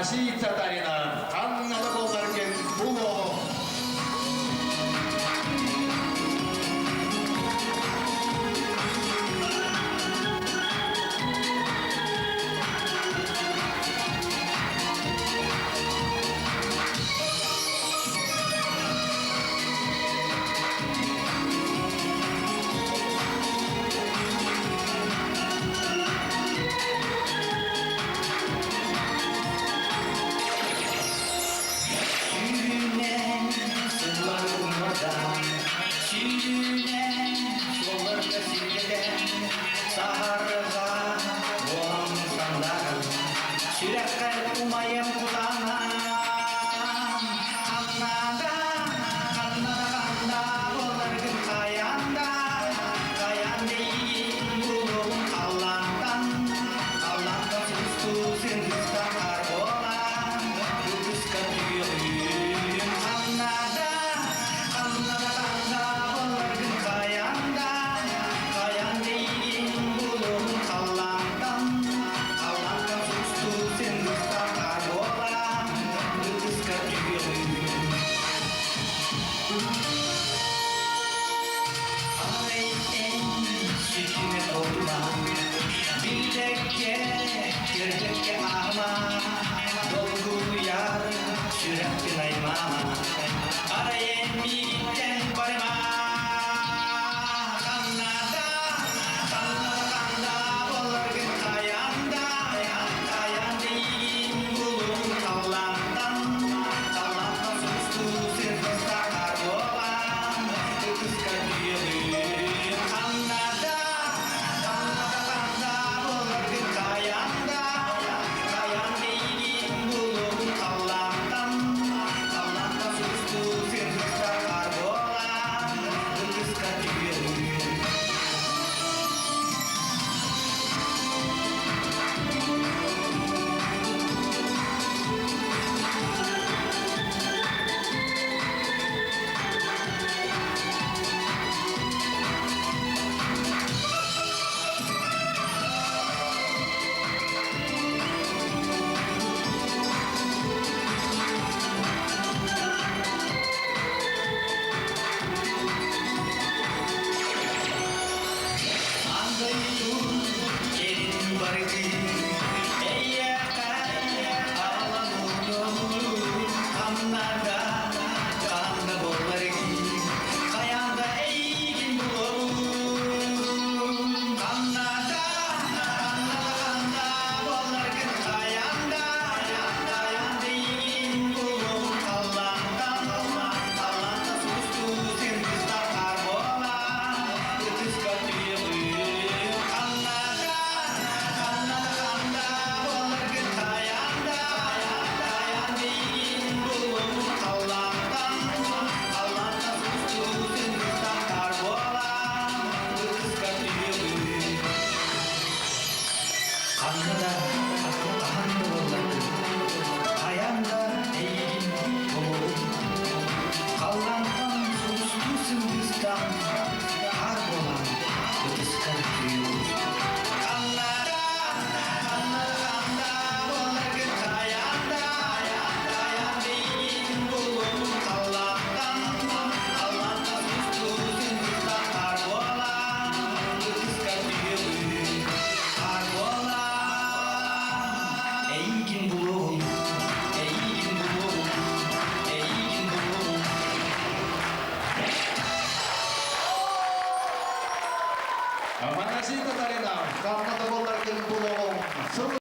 Masih tatarinan kanna da bollarken bulo. Umayam kulangan Kannada Bolargın kayanda Bulun kallandan sustu sendistan karbolan Yutuska tüyüyüm Kannada Bolargın kayanda Bulun kallandan sustu sendistan Gerçekçe ama dolgu yar sürekli naima arayen mi gitten barma Kannada bolargın kayanda bulun kallandan sustu sirkista karbolan kıska diyelin Kannada bolargın kayanda Masih tatarinan kanna da bollarken bulo.